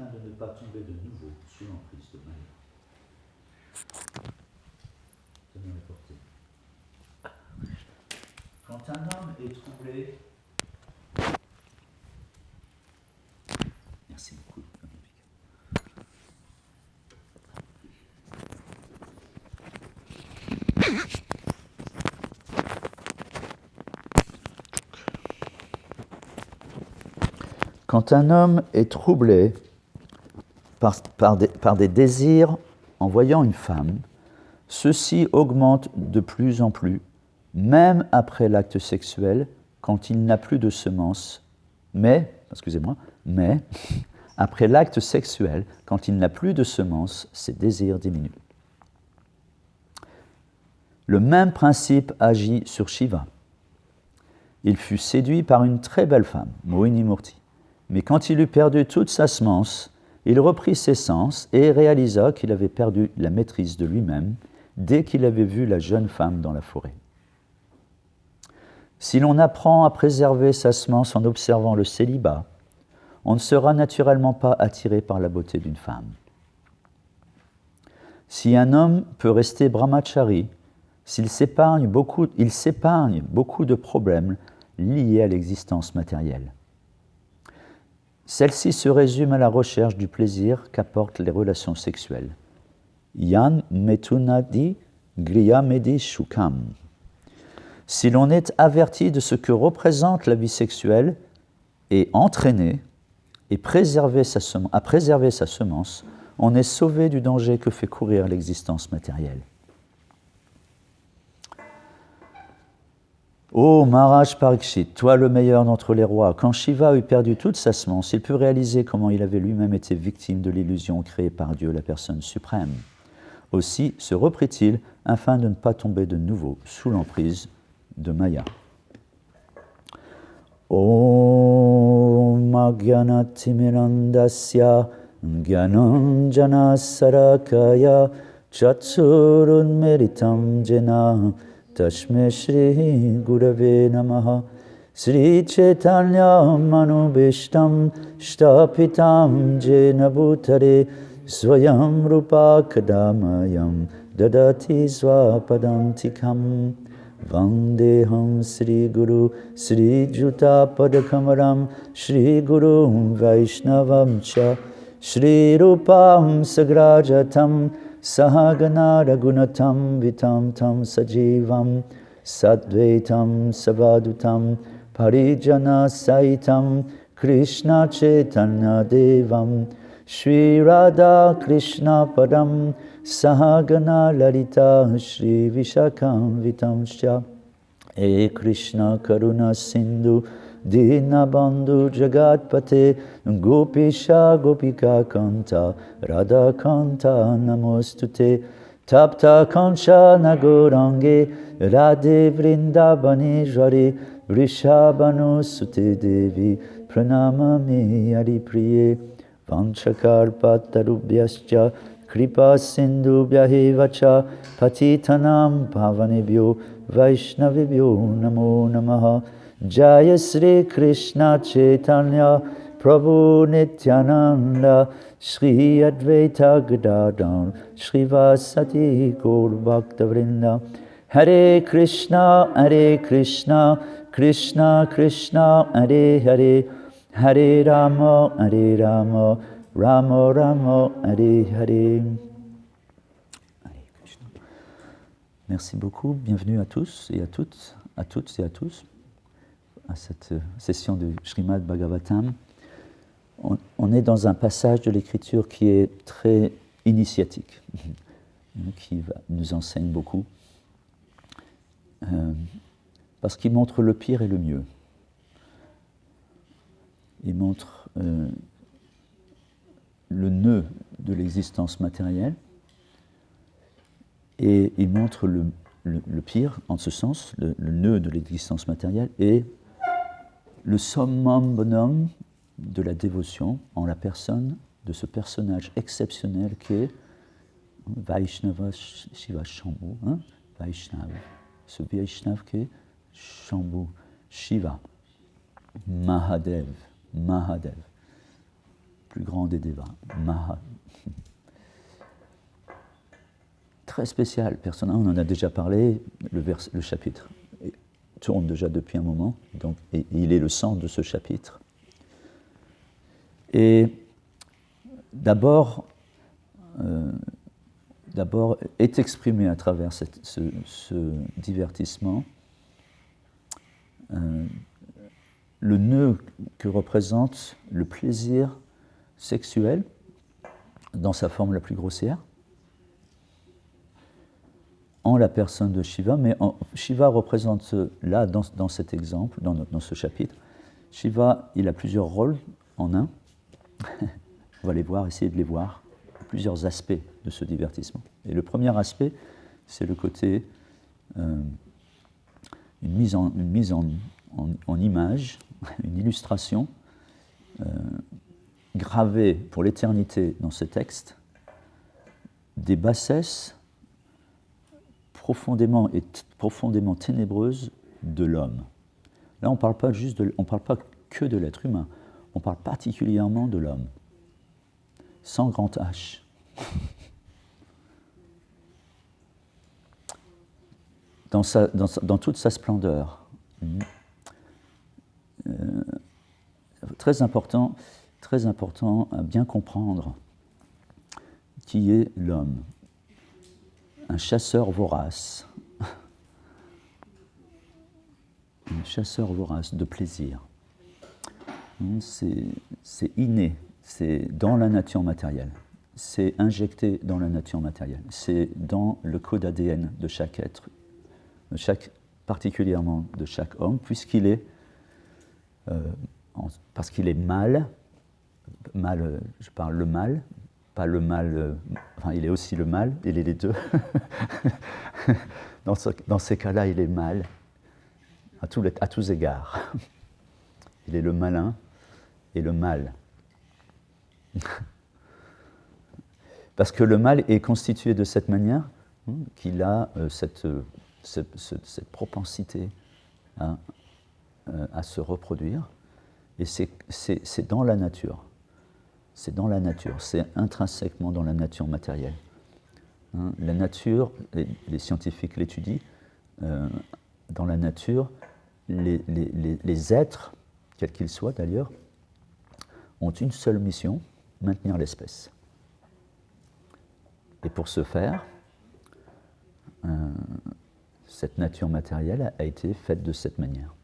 afin de ne pas tomber de nouveau sous l'emprise de Maya. Tenez la portée. Quand un homme est troublé, merci beaucoup. Quand un homme est troublé par des désirs en voyant une femme, ceux-ci augmentent de plus en plus, même après l'acte sexuel, quand il n'a plus de semences. Mais après l'acte sexuel, quand il n'a plus de semences, ses désirs diminuent. Le même principe agit sur Shiva. Il fut séduit par une très belle femme, Mohini Murti. Mais quand il eut perdu toute sa semence, il reprit ses sens et réalisa qu'il avait perdu la maîtrise de lui-même dès qu'il avait vu la jeune femme dans la forêt. Si l'on apprend à préserver sa semence en observant le célibat, on ne sera naturellement pas attiré par la beauté d'une femme. Si un homme peut rester brahmachari, il s'épargne beaucoup de problèmes liés à l'existence matérielle. Celle-ci se résume à la recherche du plaisir qu'apportent les relations sexuelles. Yan metunadi griyamedi shukam. Si l'on est averti de ce que représente la vie sexuelle et entraîné à préserver sa semence, on est sauvé du danger que fait courir l'existence matérielle. Ô Maharaj Parikshit, toi le meilleur d'entre les rois, quand Shiva eut perdu toute sa semence, il put réaliser comment il avait lui-même été victime de l'illusion créée par Dieu, la personne suprême. Aussi se reprit-il afin de ne pas tomber de nouveau sous l'emprise de Maya. Om Agyanatimirandasya Gyananjana Sarakaya Chatsurun Meritam Jena Tashme Shri Gurave Namaha Sri Chaitanya Manubhishtam Shtapitam Jena Bhutare Swayam Rupa Kadamayam Dadati Swapadantikam Vandeham Sri Guru Sri Juta Padakamaram Sri Guru Vaishnavam Cha Shri Rupam Sagrajatam Sahagana Ragunatam Vitam Tam Sajivam Sadvaitam Savadutam Parijana Saitam Krishna Chaitanya Devam Shri Radha Krishna Padam Sahagana Lalita Shri Vishakam Vitamsya E Krishna Karuna Sindhu Dinabandhu Jagatpate Gopisha Gopika Kanta Radha Kanta Namostute Tapta Kancha Nagorange Radhe Vrindavani Jari Vrishabhanu Sute Devi Pranamami Haripriye Vanchakarpatarubhyascha Kripa Sindhubhyahevacha Patitanam Pavanebhyo Vaishnavibhyo Namo Namaha Jaya Sri Krishna Chaitanya Prabhu Nityananda Shri Advaita Gadadhar Shri Vasati Gaur Bhaktavrinda Hare Krishna Krishna Krishna Hare Hare Hare Rama Rama Rama Hare Hare. Merci beaucoup, bienvenue à tous et à toutes et à tous à cette session de Srimad Bhagavatam. On est dans un passage de l'écriture qui est très initiatique, qui nous enseigne beaucoup, parce qu'il montre le pire et le mieux. Il montre le nœud de l'existence matérielle et il montre le pire, en ce sens, le nœud de l'existence matérielle et le summum bonum de la dévotion en la personne de ce personnage exceptionnel qui est Vaishnava Shiva Shambhu, Vaishnava, ce Vaishnava qui est Shambhu Shiva, Mahadev. plus grand des devas, Maha. Très spécial, personnage, on en a déjà parlé, le chapitre tourne déjà depuis un moment, donc, et il est le centre de ce chapitre. Et d'abord est exprimé à travers ce divertissement le nœud que représente le plaisir sexuel dans sa forme la plus grossière, en la personne de Shiva, mais Shiva représente là, dans cet exemple, dans ce chapitre, Shiva, il a plusieurs rôles en un. On va les voir, essayer de les voir, plusieurs aspects de ce divertissement. Et le premier aspect, c'est le côté, une mise en image, une illustration gravée pour l'éternité dans ce texte, des bassesses profondément ténébreuses de l'homme. Là, on ne parle pas que de l'être humain, on parle particulièrement de l'homme, sans grand H. Dans toute sa splendeur. Très important à bien comprendre qui est l'homme. Un chasseur vorace. Un chasseur vorace de plaisir. C'est inné, c'est dans la nature matérielle. C'est injecté dans la nature matérielle. C'est dans le code ADN de chaque être, particulièrement de chaque homme, puisqu'il est, parce qu'il est mâle, je parle le mâle, pas le mâle, enfin il est aussi le mâle, il est les deux. Dans ces cas-là, il est mâle, à tous égards. Il est le malin et le mâle. Parce que le mâle est constitué de cette manière qu'il a cette propensité à se reproduire, et c'est dans la nature. C'est dans la nature, c'est intrinsèquement dans la nature matérielle. La nature, les scientifiques l'étudient, dans la nature, les êtres, quels qu'ils soient d'ailleurs, ont une seule mission, maintenir l'espèce. Et pour ce faire, cette nature matérielle a été faite de cette manière,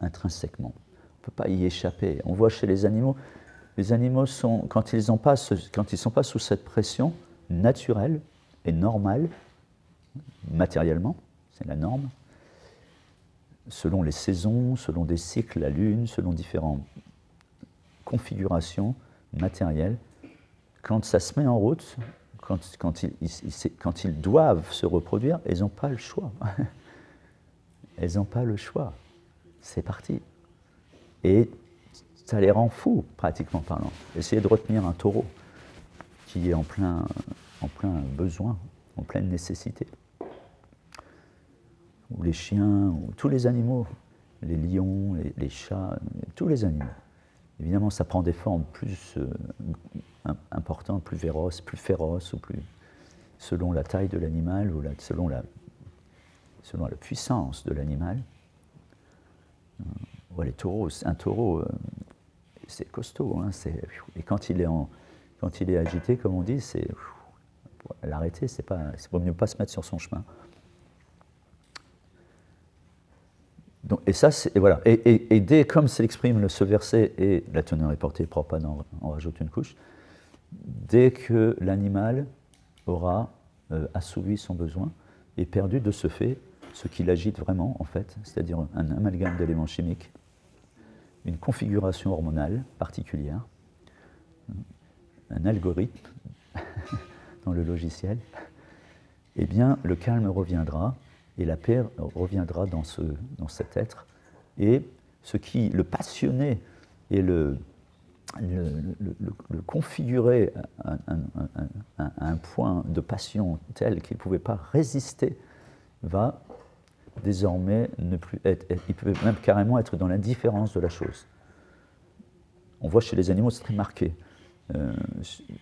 intrinsèquement. On ne peut pas y échapper. On voit chez les animaux sont, quand ils ne sont pas sous cette pression naturelle et normale, matériellement, c'est la norme, selon les saisons, selon des cycles, la lune, selon différentes configurations matérielles, quand ça se met en route, quand ils doivent se reproduire, ils n'ont pas le choix. Elles n'ont pas le choix. C'est parti. Et ça les rend fous, pratiquement parlant. Essayez de retenir un taureau qui est en plein besoin, en pleine nécessité. Ou les chiens, ou tous les animaux, les lions, les chats, tous les animaux. Évidemment, ça prend des formes plus importantes, plus féroces, ou plus selon la taille de l'animal, ou selon la puissance de l'animal. Les taureaux, un taureau, c'est costaud, hein, et quand il est agité, comme on dit, pour l'arrêter, c'est vaut mieux pas se mettre sur son chemin. Donc, et ça, voilà. Et dès comme s'exprime ce verset, et la teneur est portée, Prabhupada en rajoute une couche, dès que l'animal aura assouvi son besoin et perdu de ce fait ce qui l'agite vraiment, en fait, c'est-à-dire un amalgame d'éléments chimiques, une configuration hormonale particulière, un algorithme dans le logiciel, eh bien, le calme reviendra et la paix reviendra dans cet être. Et le passionné et le configurer à un point de passion tel qu'il ne pouvait pas résister, va désormais ne plus être, il peut même carrément être dans l'indifférence de la chose. On voit chez les animaux, c'est très marqué.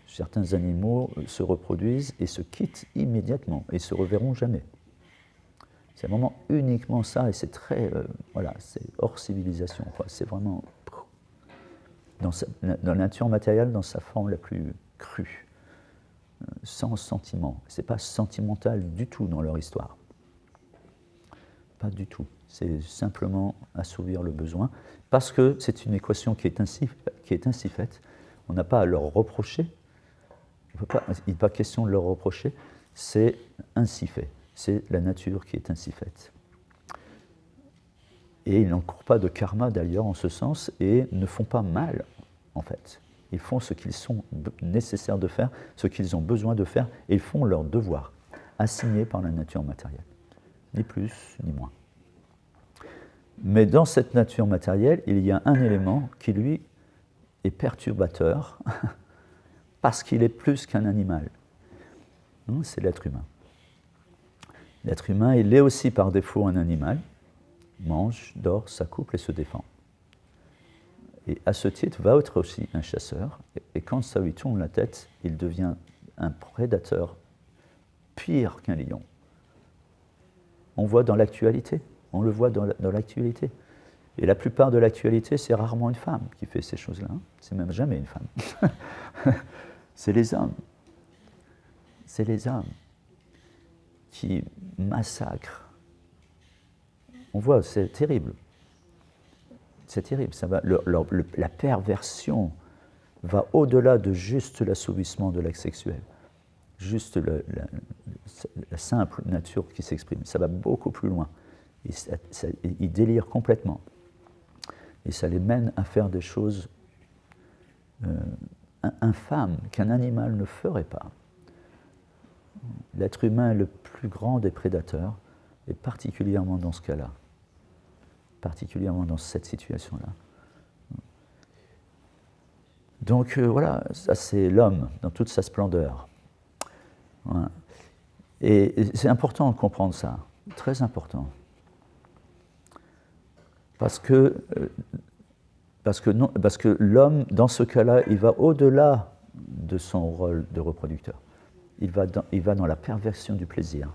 certains animaux se reproduisent et se quittent immédiatement et se reverront jamais. C'est vraiment uniquement ça et c'est très, voilà, c'est hors civilisation. C'est vraiment dans la nature matérielle, dans sa forme la plus crue, sans sentiment. C'est pas sentimental du tout dans leur histoire. Pas du tout. C'est simplement assouvir le besoin, parce que c'est une équation qui est ainsi faite. On n'a pas à leur reprocher. Il n'est pas question de leur reprocher. C'est ainsi fait. C'est la nature qui est ainsi faite. Et ils n'encourent pas de karma d'ailleurs en ce sens et ne font pas mal en fait. Ils font ce qu'ils sont nécessaires de faire, ce qu'ils ont besoin de faire, et ils font leur devoir, assigné par la nature matérielle. Ni plus, ni moins. Mais dans cette nature matérielle, il y a un élément qui, lui, est perturbateur, parce qu'il est plus qu'un animal. C'est l'être humain. L'être humain, il est aussi par défaut un animal, mange, dort, s'accouple et se défend. Et à ce titre, va être aussi un chasseur, et quand ça lui tourne la tête, il devient un prédateur pire qu'un lion. On voit dans l'actualité, on le voit dans l'actualité. Et la plupart de l'actualité, c'est rarement une femme qui fait ces choses-là. C'est même jamais une femme. C'est les hommes. C'est les hommes qui massacrent. On voit, c'est terrible. C'est terrible. Ça va, la perversion va au-delà de juste l'assouvissement de l'acte sexuel. Juste la simple nature qui s'exprime. Ça va beaucoup plus loin. Ils délirent complètement. Et ça les mène à faire des choses infâmes qu'un animal ne ferait pas. L'être humain est le plus grand des prédateurs, et particulièrement dans ce cas-là, particulièrement dans cette situation-là. Donc voilà, ça c'est l'homme dans toute sa splendeur. Voilà. Et c'est important de comprendre ça, très important. Parce que l'homme, dans ce cas-là, il va au-delà de son rôle de reproducteur. Il va dans la perversion du plaisir.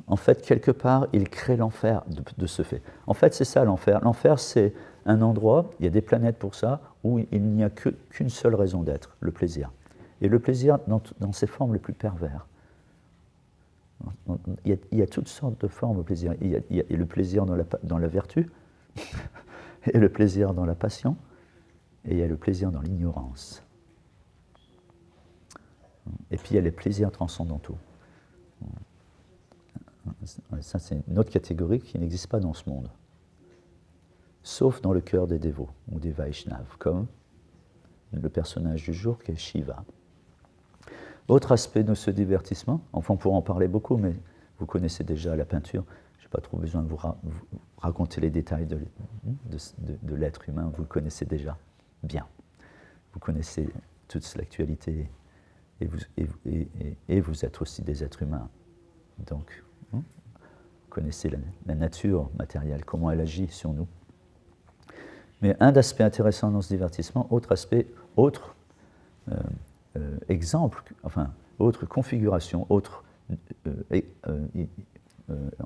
En fait, quelque part, il crée l'enfer de ce fait. En fait, c'est ça l'enfer. L'enfer, c'est un endroit, il y a des planètes pour ça, où il n'y a qu'une seule raison d'être, le plaisir. Et le plaisir dans ses formes les plus pervers. Il y a toutes sortes de formes au plaisir. Il y a le plaisir dans la vertu, et le plaisir dans la passion, et il y a le plaisir dans l'ignorance. Et puis il y a les plaisirs transcendantaux. Ça, c'est une autre catégorie qui n'existe pas dans ce monde. Sauf dans le cœur des dévots, ou des Vaishnavas, comme le personnage du jour qui est Shiva. Autre aspect de ce divertissement, enfin on pourra en parler beaucoup, mais vous connaissez déjà la peinture, je n'ai pas trop besoin de vous raconter les détails de l'être humain, vous le connaissez déjà bien. Vous connaissez toute l'actualité, et vous êtes aussi des êtres humains. Donc, vous connaissez la nature matérielle, comment elle agit sur nous. Mais un aspect intéressant dans ce divertissement, autre aspect, autre exemple, enfin, autre configuration, autre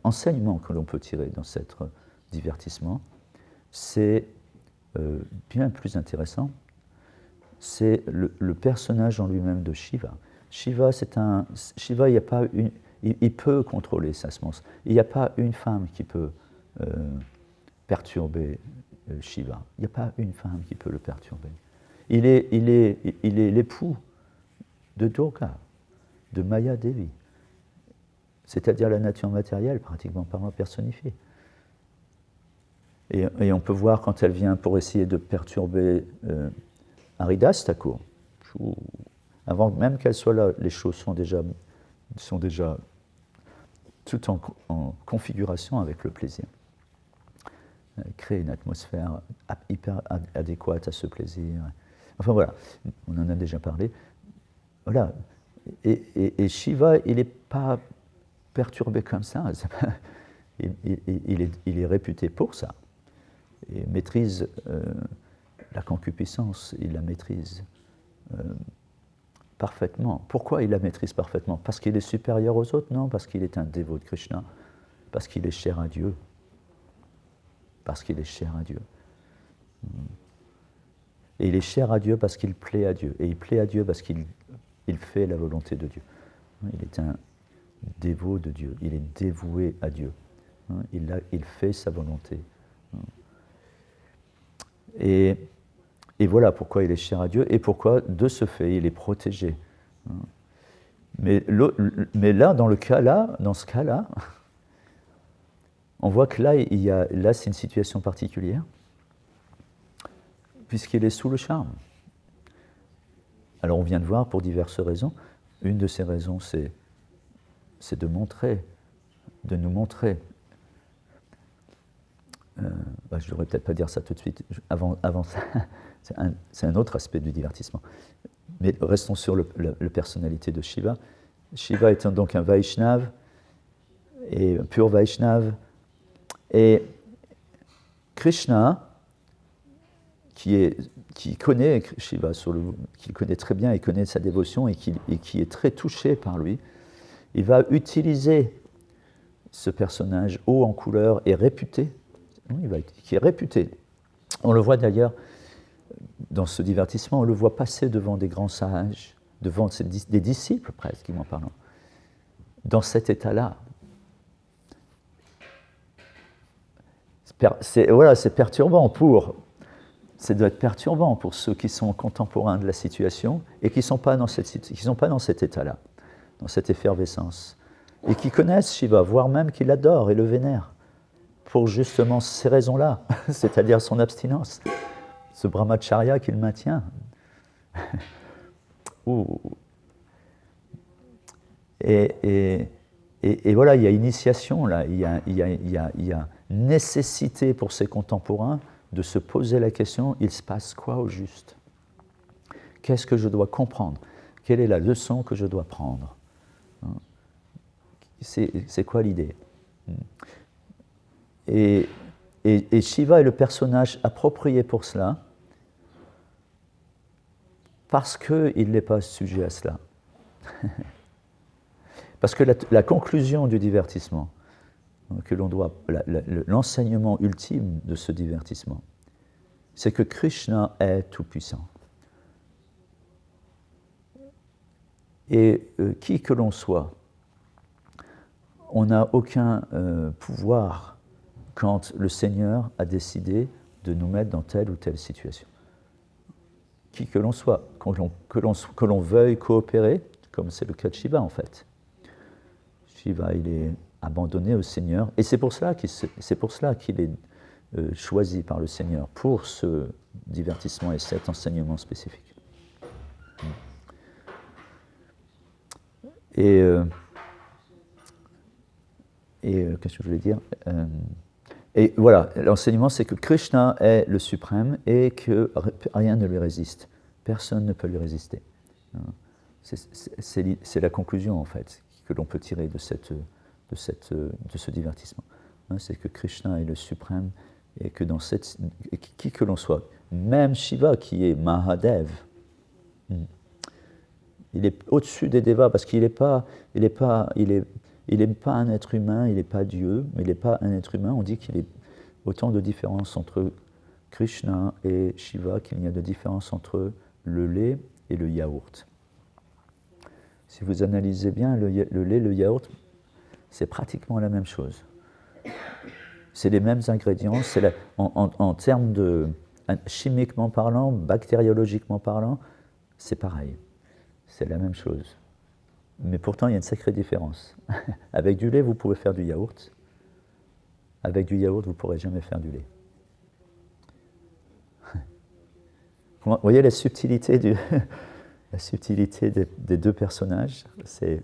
enseignement que l'on peut tirer dans ce divertissement, c'est bien plus intéressant, c'est le personnage en lui-même de Shiva. Shiva, il n'y a pas il peut contrôler sa semence. Il n'y a pas une femme qui peut perturber Shiva. Il n'y a pas une femme qui peut le perturber. Il est l'époux de Durga, de Maya Devi, c'est-à-dire la nature matérielle, pratiquement parlant, personnifiée. Et on peut voir quand elle vient pour essayer de perturber Haridas Thakur. Avant même qu'elle soit là, les choses sont déjà tout en configuration avec le plaisir. Créer une atmosphère hyper adéquate à ce plaisir. Enfin voilà, on en a déjà parlé. Voilà. Et Shiva, il n'est pas perturbé comme ça. Il est réputé pour ça. Il maîtrise la concupiscence, il la maîtrise. parfaitement. Pourquoi il la maîtrise parfaitement? Parce qu'il est supérieur aux autres? Non, parce qu'il est un dévot de Krishna, parce qu'il est cher à Dieu. Parce qu'il est cher à Dieu. Et il est cher à Dieu parce qu'il plaît à Dieu. Et il plaît à Dieu parce qu'il fait la volonté de Dieu. Il est un dévot de Dieu. Il est dévoué à Dieu. Il fait sa volonté. Et voilà pourquoi il est cher à Dieu et pourquoi, de ce fait, il est protégé. Mais là, dans ce cas-là, on voit que là, c'est une situation particulière, puisqu'il est sous le charme. Alors on vient de voir pour diverses raisons. Une de ces raisons, c'est de nous montrer. Je ne devrais peut-être pas dire ça tout de suite. Avant ça, c'est un autre aspect du divertissement. Mais restons sur la personnalité de Shiva. Shiva étant donc un Vaishnav, et un pur Vaishnav, et Krishna, qui connaît Shiva, qu'il connaît très bien, il connaît sa dévotion et qui est très touché par lui, il va utiliser ce personnage haut en couleur et réputé, qui est réputé. On le voit d'ailleurs dans ce divertissement, on le voit passer devant des grands sages, devant des disciples presque, en parlant, dans cet état-là. C'est perturbant ça doit être perturbant pour ceux qui sont contemporains de la situation et qui ne sont pas dans cet état-là, dans cette effervescence, et qui connaissent Shiva, voire même qui l'adorent et le vénèrent, pour justement ces raisons-là, c'est-à-dire son abstinence, ce brahmacharya qu'il maintient. Et voilà, il y a initiation là, il y a nécessité pour ces contemporains de se poser la question, il se passe quoi au juste? Qu'est-ce que je dois comprendre? Quelle est la leçon que je dois prendre? C'est quoi l'idée? Et Shiva est le personnage approprié pour cela, parce qu'il n'est pas sujet à cela. Parce que la conclusion du divertissement, que l'on doit, l'enseignement ultime de ce divertissement, c'est que Krishna est tout-puissant. Et qui que l'on soit, on n'a aucun pouvoir quand le Seigneur a décidé de nous mettre dans telle ou telle situation. Qui que l'on soit, que l'on veuille coopérer, comme c'est le cas de Shiva en fait. Shiva, il est abandonné au Seigneur, et c'est pour cela qu'il est choisi par le Seigneur pour ce divertissement et cet enseignement spécifique. Et qu'est-ce que je voulais dire? Et voilà, l'enseignement, c'est que Krishna est le suprême et que rien ne lui résiste. Personne ne peut lui résister. C'est la conclusion, en fait, que l'on peut tirer de ce divertissement. C'est que Krishna est le suprême et que qui que l'on soit, même Shiva qui est Mahadev, il est au-dessus des Devas parce qu'il n'est pas un être humain, il n'est pas Dieu, mais il n'est pas un être humain. On dit qu'il y a autant de différences entre Krishna et Shiva qu'il y a de différences entre le lait et le yaourt. Si vous analysez bien le lait, le yaourt, c'est pratiquement la même chose. C'est les mêmes ingrédients, en termes de chimiquement parlant, bactériologiquement parlant, c'est pareil. C'est la même chose. Mais pourtant, il y a une sacrée différence. Avec du lait, vous pouvez faire du yaourt. Avec du yaourt, vous ne pourrez jamais faire du lait. Vous voyez la subtilité, des deux personnages? C'est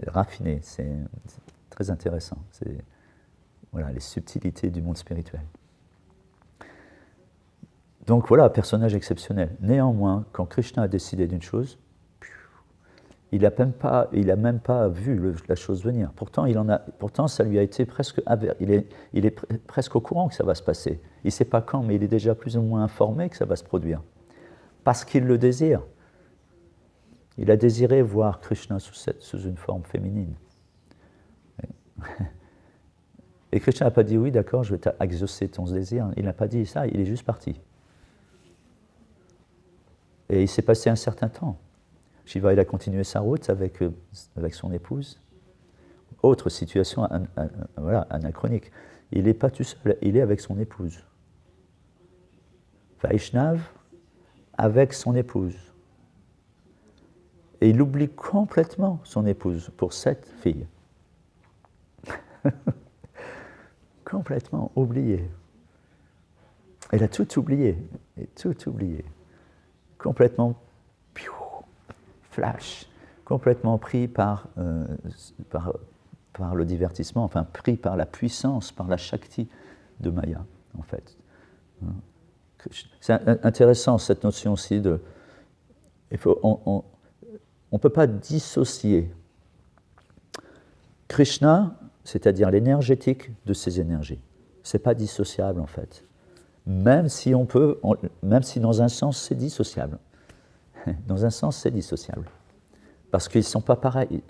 raffiné, c'est très intéressant. C'est les subtilités du monde spirituel. Donc voilà, personnage exceptionnel. Néanmoins, quand Krishna a décidé d'une chose, il n'a même pas vu la chose venir. Pourtant, ça lui a été presque il est presque au courant que ça va se passer. Il ne sait pas quand, mais il est déjà plus ou moins informé que ça va se produire. parce qu'il le désire. Il a désiré voir Krishna sous une forme féminine. Et Krishna n'a pas dit oui, d'accord, je vais exaucer ton désir. Il n'a pas dit ça, il est juste parti. Et il s'est passé un certain temps. Shiva, il a continué sa route avec son épouse. Autre situation voilà, anachronique. Il n'est pas tout seul, il est avec son épouse. Vaishnav avec son épouse. Et il oublie complètement son épouse pour cette fille. Complètement oublié. Il a tout oublié. Complètement flash, complètement pris par le divertissement, enfin pris par la puissance, par la Shakti de Maya, en fait. C'est intéressant cette notion aussi de... on ne peut pas dissocier Krishna, c'est-à-dire l'énergétique, de ses énergies. Ce n'est pas dissociable en fait. Même si dans un sens c'est dissociable. Dans un sens c'est dissociable. Parce qu'ils ne sont pas pareils,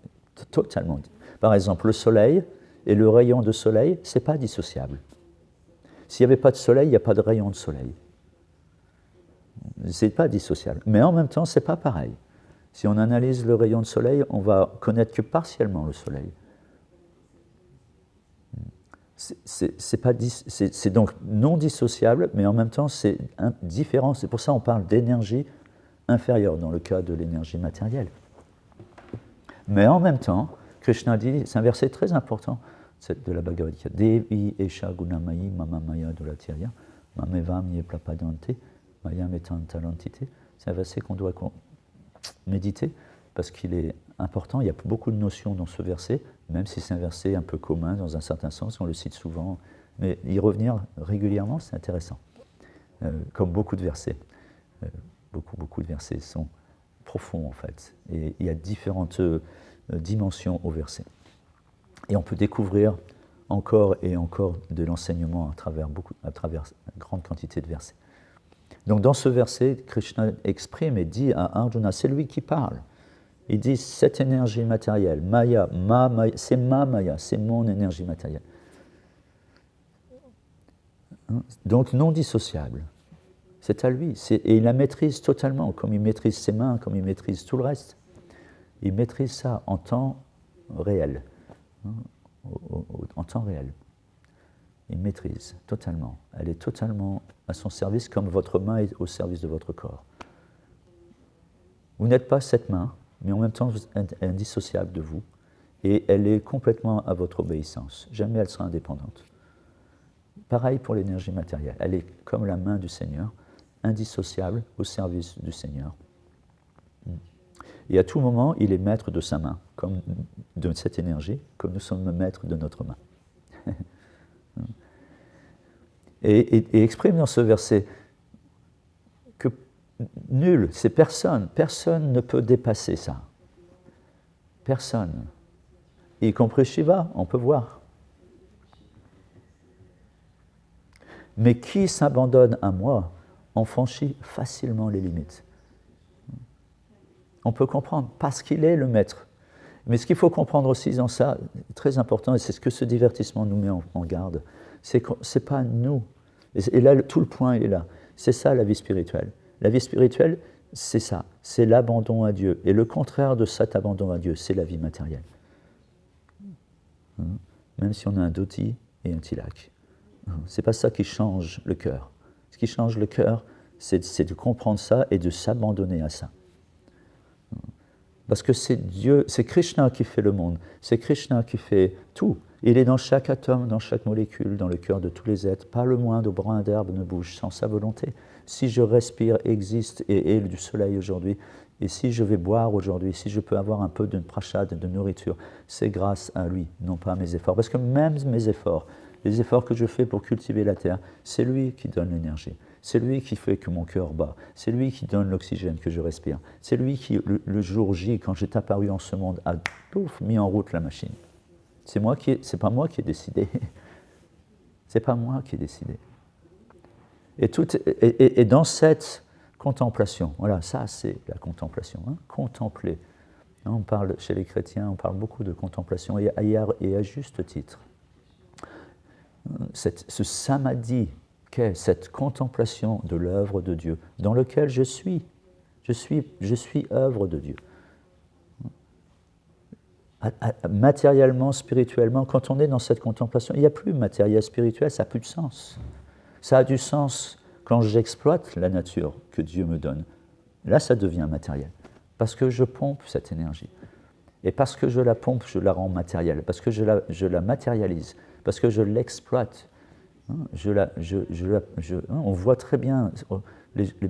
totalement. Par exemple, le soleil et le rayon de soleil, ce n'est pas dissociable. S'il n'y avait pas de soleil, il n'y a pas de rayon de soleil. Ce n'est pas dissociable. Mais en même temps, ce n'est pas pareil. Si on analyse le rayon de soleil, on va connaître que partiellement le soleil. C'est donc non dissociable, mais en même temps c'est différent. C'est pour ça qu'on parle d'énergie inférieure dans le cas de l'énergie matérielle. Mais en même temps, Krishna dit, c'est un verset très important de la Bhagavad Gita, Devi Esha Gunamayi Mama Maya Dolatirya Mamevam Yeplapadante Mayam Etantalantite. C'est un verset qu'on doit méditer parce qu'il est important. Il y a beaucoup de notions dans ce verset, même si c'est un verset un peu commun dans un certain sens, on le cite souvent, mais y revenir régulièrement, c'est intéressant. Comme beaucoup de versets. Beaucoup de versets sont profonds en fait. Et il y a différentes dimensions au verset. Et on peut découvrir encore et encore de l'enseignement à travers une grande quantité de versets. Donc dans ce verset, Krishna exprime et dit à Arjuna, c'est lui qui parle. Il dit, cette énergie matérielle, Maya, c'est ma Maya, c'est mon énergie matérielle. Donc non dissociable. C'est à lui. Et il la maîtrise totalement, comme il maîtrise ses mains, comme il maîtrise tout le reste. Il maîtrise ça en temps réel. En temps réel. Il maîtrise totalement. Elle est totalement à son service, comme votre main est au service de votre corps. Vous n'êtes pas cette main, mais en même temps, elle est indissociable de vous, et elle est complètement à votre obéissance. Jamais elle sera indépendante. Pareil pour l'énergie matérielle. Elle est comme la main du Seigneur, indissociable au service du Seigneur. Et à tout moment, il est maître de sa main, comme de cette énergie, comme nous sommes maîtres de notre main. et exprime dans ce verset que nul, c'est personne ne peut dépasser ça. Personne. Y compris Shiva, on peut voir. Mais qui s'abandonne à moi en franchit facilement les limites. On peut comprendre, parce qu'il est le maître. Mais ce qu'il faut comprendre aussi dans ça, très important, et c'est ce que ce divertissement nous met en garde, c'est que ce n'est pas nous. Et là, tout le point est là. C'est ça la vie spirituelle. La vie spirituelle, c'est ça, c'est l'abandon à Dieu. Et le contraire de cet abandon à Dieu, c'est la vie matérielle. Même si on a un dhoti et un tilak. Ce n'est pas ça qui change le cœur. Ce qui change le cœur, c'est de comprendre ça et de s'abandonner à ça. Parce que c'est Dieu, c'est Krishna qui fait le monde, c'est Krishna qui fait tout. Il est dans chaque atome, dans chaque molécule, dans le cœur de tous les êtres. Pas le moindre brin d'herbe ne bouge sans sa volonté. Si je respire, existe et ai du soleil aujourd'hui, et si je vais boire aujourd'hui, si je peux avoir un peu de prashad, de nourriture, c'est grâce à lui, non pas à mes efforts. Parce que même mes efforts, les efforts que je fais pour cultiver la terre, c'est lui qui donne l'énergie. C'est lui qui fait que mon cœur bat. C'est lui qui donne l'oxygène que je respire. C'est lui qui, le jour J, quand j'ai apparu en ce monde, a mis en route la machine. C'est pas moi qui ai décidé. C'est pas moi qui ai décidé. Et dans cette Contemplation, voilà, ça c'est la contemplation. Contempler. On parle, chez les chrétiens, on parle beaucoup de contemplation, et à juste titre. Ce samadhi qu'est cette contemplation de l'œuvre de Dieu, dans lequel je suis œuvre de Dieu. Matériellement, spirituellement, quand on est dans cette contemplation, il n'y a plus de matériel spirituel, ça n'a plus de sens. Ça a du sens quand j'exploite la nature que Dieu me donne. Là, ça devient matériel, parce que je pompe cette énergie. Et parce que je la pompe, je la rends matérielle, parce que je la matérialise, parce que je l'exploite. On voit très bien,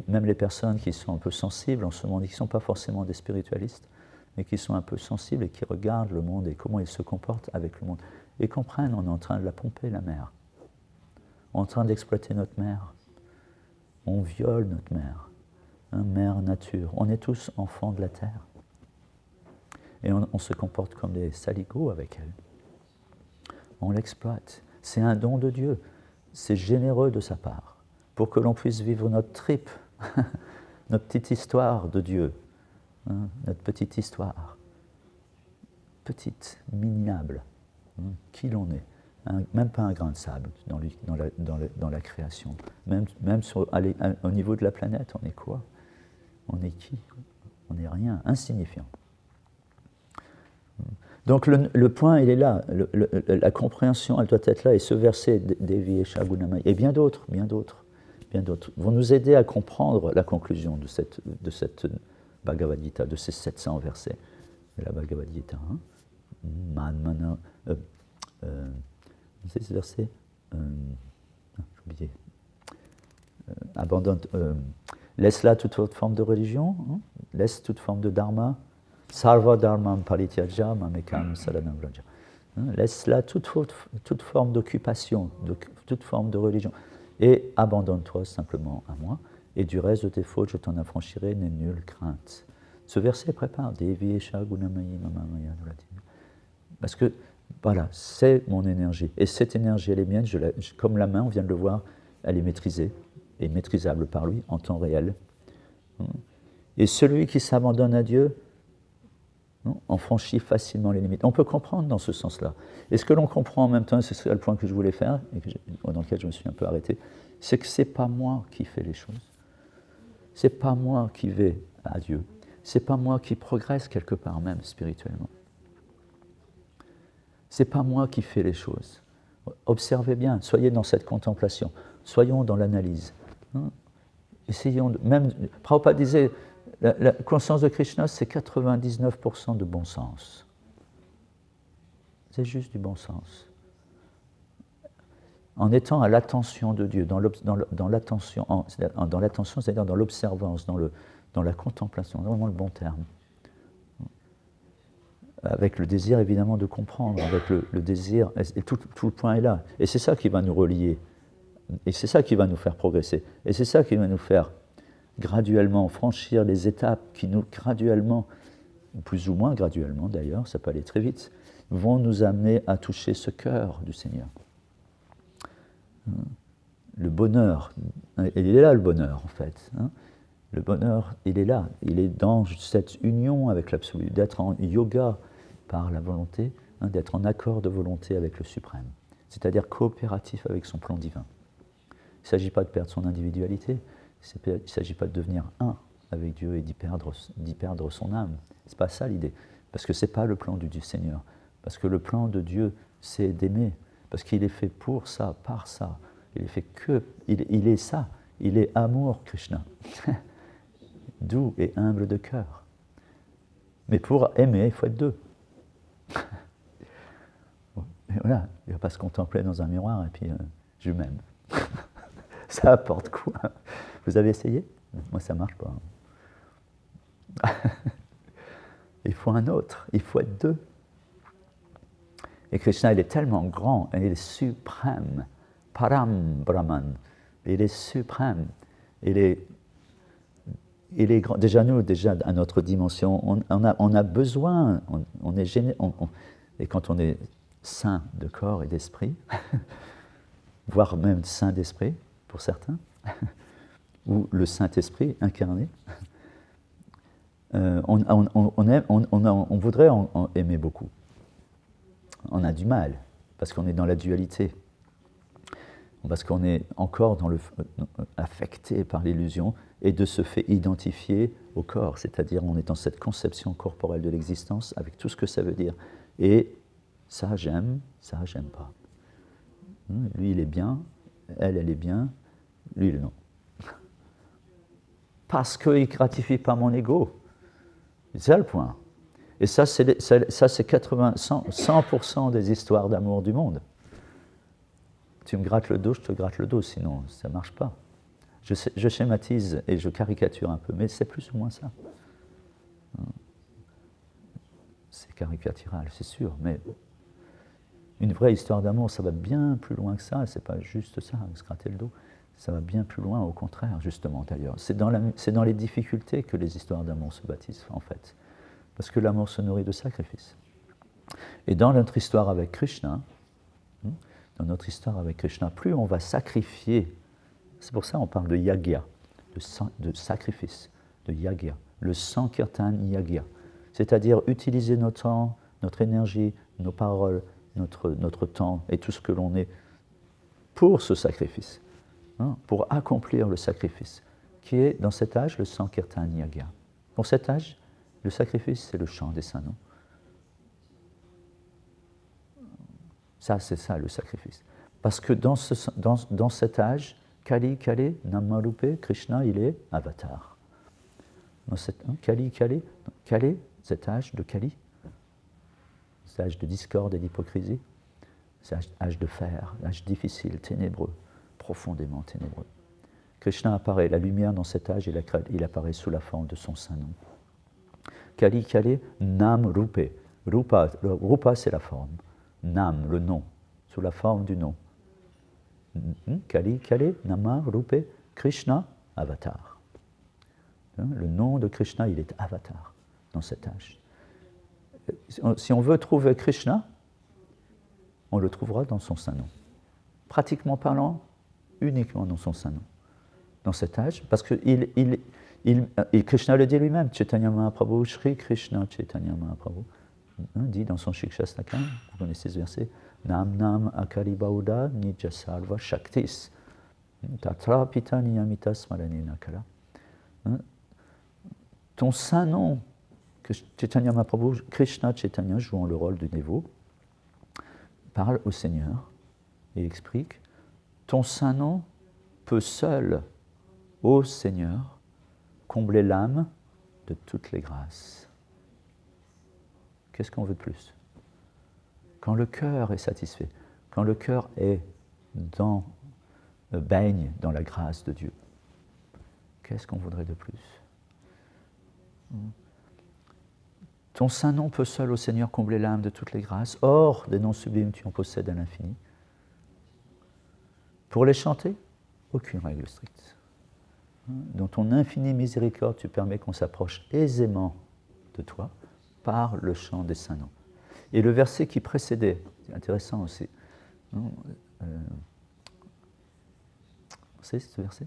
même les personnes qui sont un peu sensibles en ce moment, qui ne sont pas forcément des spiritualistes, mais qui sont un peu sensibles et qui regardent le monde et comment ils se comportent avec le monde, et comprennent, on est en train de la pomper, la mer. On est en train d'exploiter notre mer. On viole notre mer. Mère nature. On est tous enfants de la terre. Et on se comporte comme des saligots avec elle. On l'exploite. C'est un don de Dieu. C'est généreux de sa part. Pour que l'on puisse vivre notre trip, notre petite histoire de Dieu. Notre petite histoire. Petite, minable. Qui l'on est. Même pas un grain de sable dans la création. Même au niveau de la planète, on est quoi? On est qui? On n'est rien, insignifiant. Donc le point, il est là. La compréhension, elle doit être là. Et ce verset, Devi Esha Gunamaya, et bien d'autres, vont nous aider à comprendre la conclusion de cette Bhagavad Gita, de ces 700 versets de la Bhagavad Gita. C'est ce verset, j'ai oublié. Abandonne, laisse là toute autre forme de religion, laisse toute forme de dharma. Sarva dharmam parityaja mamekam saranam vraja. Laisse là toute forme d'occupation, toute forme de religion. Et abandonne-toi simplement à moi. Et du reste de tes fautes, je t'en affranchirai, n'aie nulle crainte. Ce verset prépare Devi Esha Gunamayi Mamamaya Nurati. Parce que, voilà, c'est mon énergie. Et cette énergie, elle est mienne, comme la main, on vient de le voir, elle est maîtrisée, et maîtrisable par lui en temps réel. Et celui qui s'abandonne à Dieu, on franchit facilement les limites. On peut comprendre dans ce sens-là. Et ce que l'on comprend en même temps, c'est le point que je voulais faire, et dans lequel je me suis un peu arrêté, c'est que ce n'est pas moi qui fais les choses. Ce n'est pas moi qui vais à Dieu. Ce n'est pas moi qui progresse quelque part même spirituellement. Ce n'est pas moi qui fais les choses. Observez bien, soyez dans cette contemplation, soyons dans l'analyse. Essayons de... Même, Prabhupada disait, la conscience de Krishna, c'est 99% de bon sens. C'est juste du bon sens. En étant à l'attention de Dieu, dans l'attention, c'est-à-dire dans l'observance, dans la contemplation, c'est vraiment le bon terme. Avec le désir évidemment de comprendre, avec le désir, et tout le point est là. Et c'est ça qui va nous relier, et c'est ça qui va nous faire progresser, et c'est ça qui va nous faire graduellement franchir les étapes qui nous graduellement, plus ou moins graduellement d'ailleurs, ça peut aller très vite, vont nous amener à toucher ce cœur du Seigneur. Le bonheur, il est là le bonheur en fait. Le bonheur, il est là, il est dans cette union avec l'absolu, d'être en yoga par la volonté, d'être en accord de volonté avec le suprême, c'est-à-dire coopératif avec son plan divin. Il ne s'agit pas de perdre son individualité, il ne s'agit pas de devenir un avec Dieu et d'y perdre son âme. Ce n'est pas ça l'idée, parce que ce n'est pas le plan du Seigneur, parce que le plan de Dieu, c'est d'aimer, parce qu'il est fait pour ça, par ça, il est fait que, il est ça, il est amour, Krishna. Doux et humble de cœur. Mais pour aimer, il faut être deux. Et voilà, il ne va pas se contempler dans un miroir et puis je m'aime. Ça apporte quoi? Vous avez essayé? Moi, ça ne marche pas. Il faut un autre, il faut être deux. Et Krishna, il est tellement grand, il est suprême. Param Brahman. Il est suprême. Il est grand. Déjà nous, à notre dimension, on a besoin, on est gêné, et quand on est saint de corps et d'esprit, voire même saint d'esprit pour certains, ou le Saint-Esprit incarné, on voudrait en aimer beaucoup. On a du mal, parce qu'on est dans la dualité, parce qu'on est encore affecté par l'illusion, et de se fait identifier au corps, c'est-à-dire on est dans cette conception corporelle de l'existence, avec tout ce que ça veut dire. Et ça j'aime pas. Lui il est bien, elle est bien, lui non. Parce qu'il ne gratifie pas mon ego. C'est ça le point. Et ça, c'est 100% des histoires d'amour du monde. Tu me grattes le dos, je te gratte le dos, sinon ça ne marche pas. Je schématise et je caricature un peu, mais c'est plus ou moins ça. C'est caricatural, c'est sûr, mais une vraie histoire d'amour, ça va bien plus loin que ça, c'est pas juste ça, se gratter le dos. Ça va bien plus loin, au contraire, justement, d'ailleurs. C'est dans les difficultés que les histoires d'amour se bâtissent, en fait. Parce que l'amour se nourrit de sacrifices. Et dans notre histoire avec Krishna, plus on va sacrifier, c'est pour ça qu'on parle de yagya, de sacrifice, de yagya, le sankirtan yagya. C'est-à-dire utiliser notre temps, notre énergie, nos paroles, notre temps et tout ce que l'on est pour ce sacrifice. Pour accomplir le sacrifice, qui est dans cet âge le Sankirtan Yagya. Pour cet âge, le sacrifice, c'est le chant des saints noms. Ça, c'est ça le sacrifice. Parce que dans cet âge, Kali, Namarupe, Krishna, il est avatar. Dans Kali, cet âge de Kali, cet âge de discorde et d'hypocrisie, cet âge de fer, l'âge difficile, ténébreux, profondément ténébreux. Krishna apparaît, la lumière dans cet âge, il apparaît sous la forme de son saint nom. Kali, Nam Rupe. Rupa, c'est la forme. Nam, le nom, sous la forme du nom. Kali, Nama, Rupe, Krishna, avatar. Le nom de Krishna, il est avatar dans cet âge. Si on veut trouver Krishna, on le trouvera dans son saint nom. Pratiquement parlant, uniquement dans son saint nom, dans cet âge, parce que Krishna le dit lui-même, Chaitanya Mahaprabhu, Shri Krishna Chaitanya Mahaprabhu, dit dans son Shikshastakam, vous connaissez ce verset, Nam Akari Bauda Nija Sarva Shaktis, Tatra Pita Niyamita Smarani Nakara. Ton saint nom, que Chaitanya Mahaprabhu, Krishna Chaitanya, jouant le rôle du Névo, parle au Seigneur et explique. Ton saint nom peut seul, ô Seigneur, combler l'âme de toutes les grâces. Qu'est-ce qu'on veut de plus? Quand le cœur est satisfait, quand le cœur est baigne dans la grâce de Dieu, qu'est-ce qu'on voudrait de plus? Ton saint nom peut seul, ô Seigneur, combler l'âme de toutes les grâces. Or, des noms sublimes, tu en possèdes à l'infini. Pour les chanter, aucune règle stricte. Dans ton infinie miséricorde, tu permets qu'on s'approche aisément de toi par le chant des saints noms. Et le verset qui précédait, c'est intéressant aussi. C'est ce verset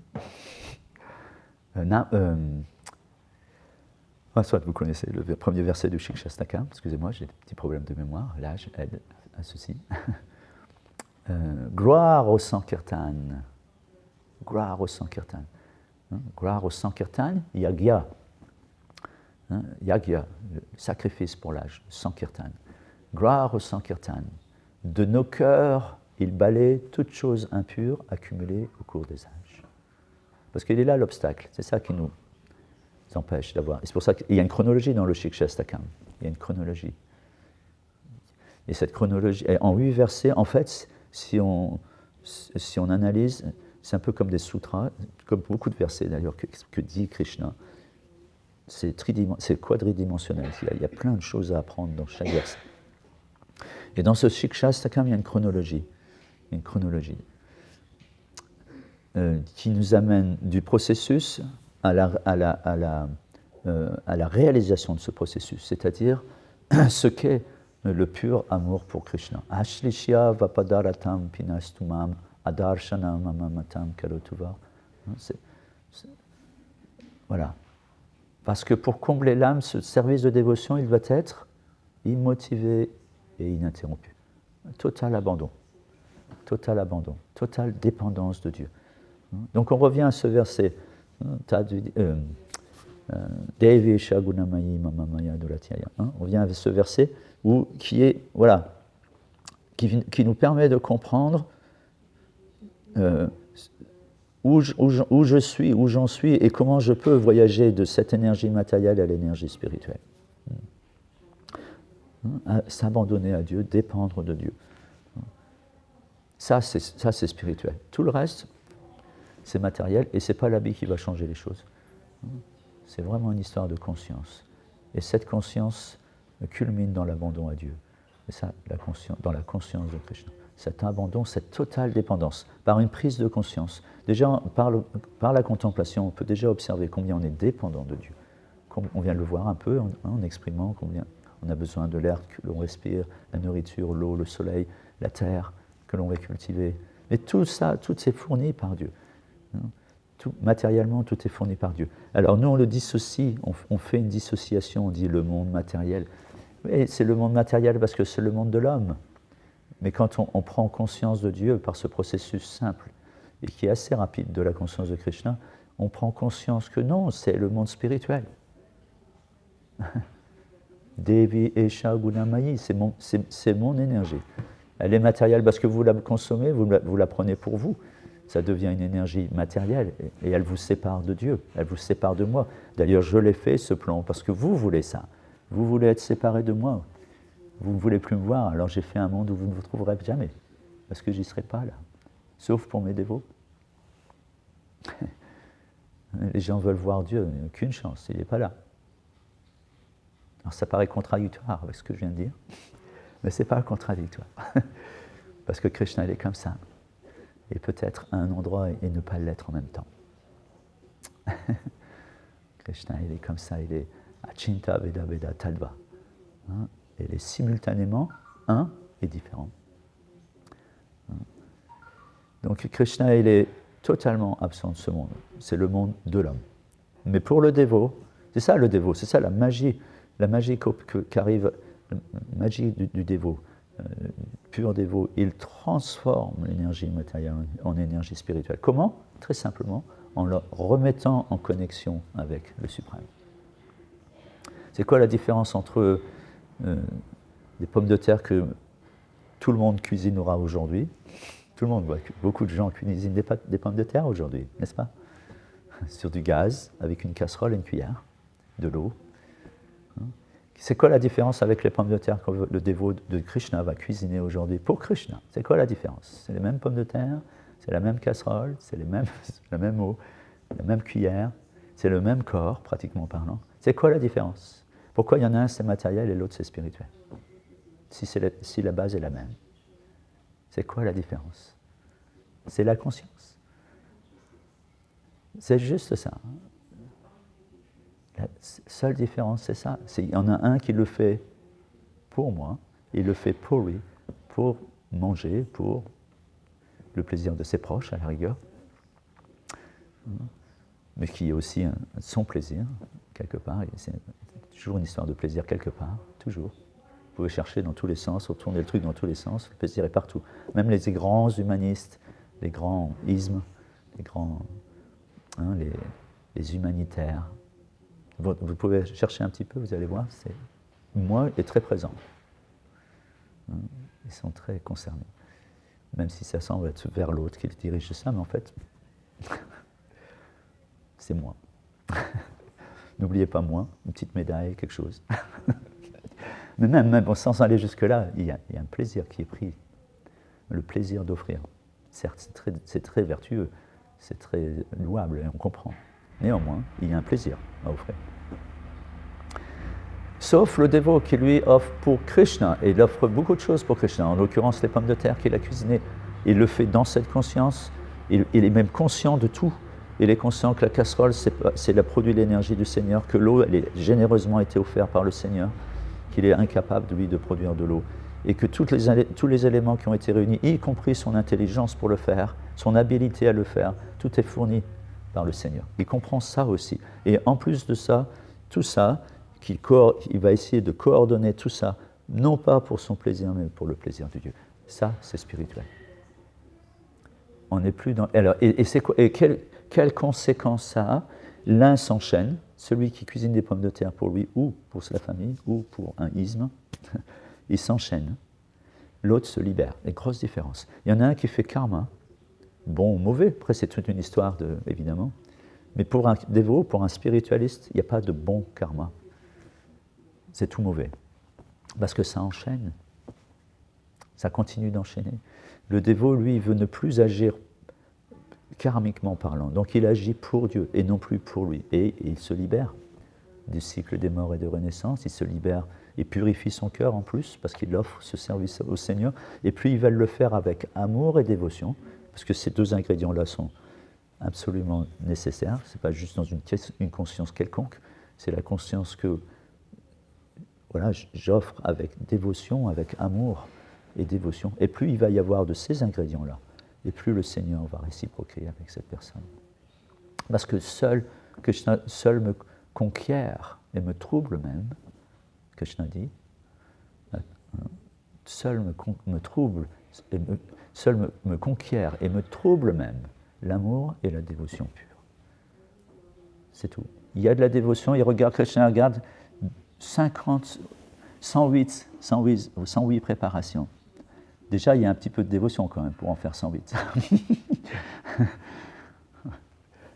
soit vous connaissez le premier verset du Shikshastakam, excusez-moi, j'ai des petits problèmes de mémoire, l'âge aide à ceci. Gloire au Sankirtan. Gloire au Sankirtan. Gloire au Sankirtan, Yagya. Yagya, le sacrifice pour l'âge, Sankirtan. Gloire au Sankirtan. De nos cœurs, il balaie toutes choses impures accumulées au cours des âges. Parce qu'il est là l'obstacle, c'est ça qui nous empêche d'avoir. Et c'est pour ça qu'il y a une chronologie dans le Shikshastakam. Il y a une chronologie. Et cette chronologie, en 8 versets, en fait, si on analyse, c'est un peu comme des sutras, comme beaucoup de versets d'ailleurs que dit Krishna. C'est quadridimensionnel. Il y a plein de choses à apprendre dans chaque verset. Et dans ce Shikshastakam, il y a une chronologie. Qui nous amène du processus à la réalisation de ce processus, c'est-à-dire ce qu'est le pur amour pour Krishna. Ashlishya vapadaratam pinastumam adarshanam amamatam karotuva. Voilà. Parce que pour combler l'âme, ce service de dévotion, il doit être immotivé et ininterrompu. Total abandon, totale dépendance de Dieu. Donc on revient à ce verset. Devi Shagunamayi Mamamaya Dolatiyaya. On revient à ce verset qui nous permet de comprendre où je suis, où j'en suis et comment je peux voyager de cette énergie matérielle à l'énergie spirituelle. S'abandonner à Dieu, dépendre de Dieu. Ça, c'est spirituel. Tout le reste, c'est matériel et ce n'est pas l'habit qui va changer les choses. C'est vraiment une histoire de conscience. Et cette conscience culmine dans l'abandon à Dieu. Et ça, dans la conscience de Krishna. Cet abandon, cette totale dépendance, par une prise de conscience. Déjà, par la contemplation, on peut déjà observer combien on est dépendant de Dieu. On vient de le voir un peu en exprimant combien on a besoin de l'air que l'on respire, la nourriture, l'eau, le soleil, la terre que l'on va cultiver. Mais tout ça, tout est fourni par Dieu. Matériellement, tout est fourni par Dieu. Alors nous, on le dissocie, on fait une dissociation, on dit le monde matériel. Mais c'est le monde matériel parce que c'est le monde de l'homme. Mais quand on prend conscience de Dieu par ce processus simple, et qui est assez rapide de la conscience de Krishna, on prend conscience que non, c'est le monde spirituel. Devi Esha Gunamayi, c'est mon énergie. Elle est matérielle parce que vous la consommez, vous la prenez pour vous. Ça devient une énergie matérielle et elle vous sépare de Dieu, elle vous sépare de moi. D'ailleurs, je l'ai fait, ce plan, parce que vous voulez ça. Vous voulez être séparé de moi. Vous ne voulez plus me voir, alors j'ai fait un monde où vous ne vous trouverez jamais, parce que j'y serai pas là, sauf pour mes dévots. Les gens veulent voir Dieu, il n'y a aucune chance, il n'est pas là. Alors ça paraît contradictoire avec ce que je viens de dire, mais ce n'est pas contradictoire, parce que Krishna, il est comme ça. Et peut-être à un endroit et ne pas l'être en même temps. Krishna, il est comme ça, il est Achinta Veda Veda Tadva. Il est simultanément un et différent. Donc Krishna, il est totalement absent de ce monde. C'est le monde de l'homme. Mais pour le dévot, c'est ça le dévot, c'est ça la magie qu'arrive, la magie du dévot. Pur dévot, il transforme l'énergie matérielle en énergie spirituelle. Comment ? Très simplement, en le remettant en connexion avec le Suprême. C'est quoi la différence entre des pommes de terre que tout le monde cuisinera aujourd'hui ? Tout le monde, beaucoup de gens cuisinent des pommes de terre aujourd'hui, n'est-ce pas ? Sur du gaz, avec une casserole et une cuillère, de l'eau. C'est quoi la différence avec les pommes de terre que le dévot de Krishna va cuisiner aujourd'hui pour Krishna ? C'est quoi la différence ? C'est les mêmes pommes de terre, c'est la même casserole, c'est la même eau, la même cuillère, c'est le même corps, pratiquement parlant. C'est quoi la différence ? Pourquoi il y en a un, c'est matériel, et l'autre, c'est spirituel ? Si la base est la même. C'est quoi la différence ? C'est la conscience. C'est juste ça. La seule différence, c'est ça. Il y en a un qui le fait pour moi, il le fait pour lui, pour manger, pour le plaisir de ses proches, à la rigueur, mais qui est aussi son plaisir, quelque part. C'est toujours une histoire de plaisir, quelque part, toujours. Vous pouvez chercher dans tous les sens, retourner le truc dans tous les sens, le plaisir est partout. Même les grands humanistes, les grands ismes, les grands, les humanitaires. Vous pouvez chercher un petit peu, vous allez voir, moi est très présent. Ils sont très concernés. Même si ça semble être vers l'autre qui dirige ça, mais en fait, c'est moi. N'oubliez pas moi, une petite médaille, quelque chose. Mais même sans aller jusque-là, il y a un plaisir qui est pris. Le plaisir d'offrir. Certes, c'est très vertueux, c'est très louable, et on comprend. Néanmoins, il y a un plaisir à offrir. Sauf le dévot qui lui offre pour Krishna, et il offre beaucoup de choses pour Krishna, en l'occurrence les pommes de terre qu'il a cuisinées. Il le fait dans cette conscience, il est même conscient de tout. Il est conscient que la casserole, c'est le produit de l'énergie du Seigneur, que l'eau, elle est généreusement été offerte par le Seigneur, qu'il est incapable, lui, de produire de l'eau. Et que tous les éléments qui ont été réunis, y compris son intelligence pour le faire, son habilité à le faire, tout est fourni par le Seigneur. Il comprend ça aussi. Et en plus de ça, tout ça, il va essayer de coordonner tout ça, non pas pour son plaisir, mais pour le plaisir de Dieu. Ça, c'est spirituel. On n'est plus dans... Alors, quelles conséquences ça a? L'un s'enchaîne, celui qui cuisine des pommes de terre pour lui, ou pour sa famille, ou pour un isme, il s'enchaîne. L'autre se libère. Les grosses différences. Il y en a un qui fait karma, bon ou mauvais, après c'est toute une histoire, évidemment, mais pour un dévot, pour un spiritualiste, il n'y a pas de bon karma. C'est tout mauvais. Parce que ça enchaîne. Ça continue d'enchaîner. Le dévot, lui, il veut ne plus agir karmiquement parlant. Donc il agit pour Dieu et non plus pour lui. Et il se libère du cycle des morts et de renaissance. Il se libère et purifie son cœur en plus parce qu'il offre ce service au Seigneur. Et puis il va le faire avec amour et dévotion parce que ces deux ingrédients-là sont absolument nécessaires. Ce n'est pas juste dans une conscience quelconque. C'est la conscience que voilà, j'offre avec dévotion, avec amour et dévotion. Et plus il va y avoir de ces ingrédients-là, et plus le Seigneur va réciproquer avec cette personne. Parce que Krishna seul me conquiert et me trouble même, Krishna dit, seul me trouble, seul me conquiert et me trouble même l'amour et la dévotion pure. C'est tout. Il y a de la dévotion, Krishna regarde 108 préparations. Déjà, il y a un petit peu de dévotion quand même pour en faire 108.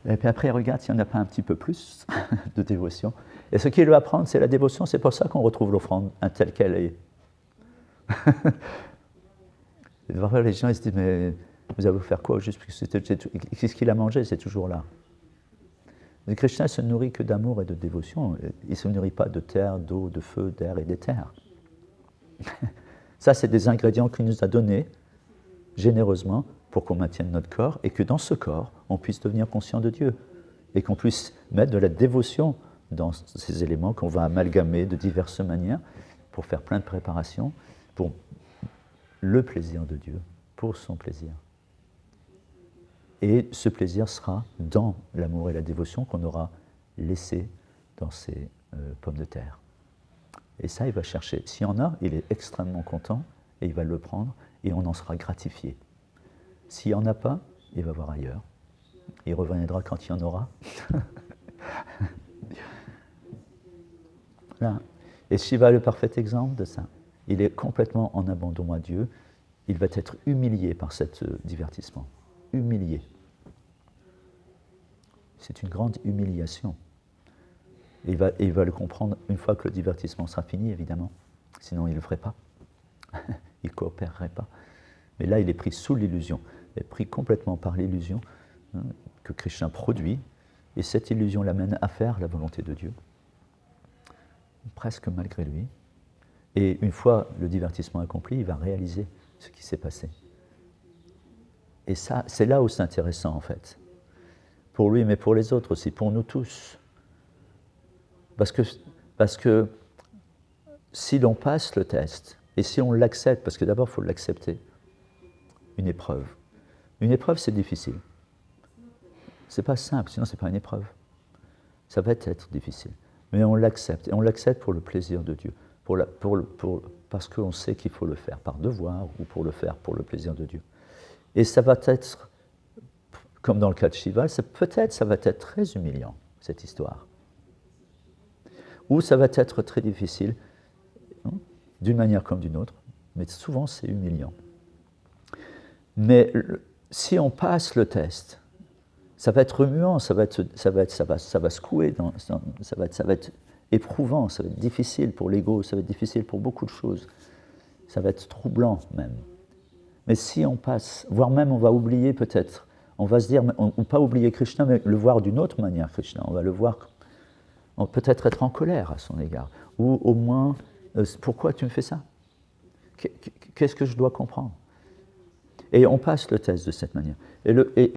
Et puis après, regarde s'il n'y en a pas un petit peu plus de dévotion. Et ce qu'il veut apprendre, c'est la dévotion. C'est pour ça qu'on retrouve l'offrande telle qu'elle est. Et parfois, les gens ils se disent, mais vous allez faire quoi juste parce que qu'est-ce qu'il a mangé, c'est toujours là. Mais Krishna ne se nourrit que d'amour et de dévotion. Il ne se nourrit pas de terre, d'eau, de feu, d'air et d'éther. Ça, c'est des ingrédients qu'il nous a donnés généreusement pour qu'on maintienne notre corps et que dans ce corps, on puisse devenir conscient de Dieu et qu'on puisse mettre de la dévotion dans ces éléments qu'on va amalgamer de diverses manières pour faire plein de préparations pour le plaisir de Dieu, pour son plaisir. Et ce plaisir sera dans l'amour et la dévotion qu'on aura laissé dans ces pommes de terre. Et ça, il va chercher. S'il y en a, il est extrêmement content et il va le prendre et on en sera gratifié. S'il n'y en a pas, il va voir ailleurs. Il reviendra quand il y en aura. Là. Et Shiva est le parfait exemple de ça. Il est complètement en abandon à Dieu. Il va être humilié par ce divertissement. Humilié. C'est une grande humiliation. Et il va le comprendre une fois que le divertissement sera fini, évidemment. Sinon, il ne le ferait pas. Il ne coopérerait pas. Mais là, il est pris sous l'illusion. Il est pris complètement par l'illusion que Krishna produit. Et cette illusion l'amène à faire la volonté de Dieu. Presque malgré lui. Et une fois le divertissement accompli, il va réaliser ce qui s'est passé. Et ça, c'est là où c'est intéressant, en fait. Pour lui, mais pour les autres aussi, pour nous tous. Parce que si l'on passe le test, et si on l'accepte, parce que d'abord il faut l'accepter, une épreuve. Une épreuve, c'est difficile. C'est pas simple, sinon c'est pas une épreuve. Ça va être difficile. Mais on l'accepte, et on l'accepte pour le plaisir de Dieu, parce qu'on sait qu'il faut le faire, par devoir, ou pour le faire pour le plaisir de Dieu. Et ça va être, comme dans le cas de Shiva, peut-être ça va être très humiliant, cette histoire. Ou ça va être très difficile, d'une manière comme d'une autre, mais souvent c'est humiliant. Mais si on passe le test, ça va être remuant, ça va secouer, ça va être éprouvant, ça va être difficile pour l'ego, ça va être difficile pour beaucoup de choses, ça va être troublant même. Mais si on passe, voire même on va oublier peut-être, on va se dire, ou pas oublier Krishna, mais le voir d'une autre manière, Krishna, on va le voir. On peut être en colère à son égard, ou au moins, pourquoi tu me fais ça? Qu'est-ce que je dois comprendre? Et on passe le test de cette manière. Et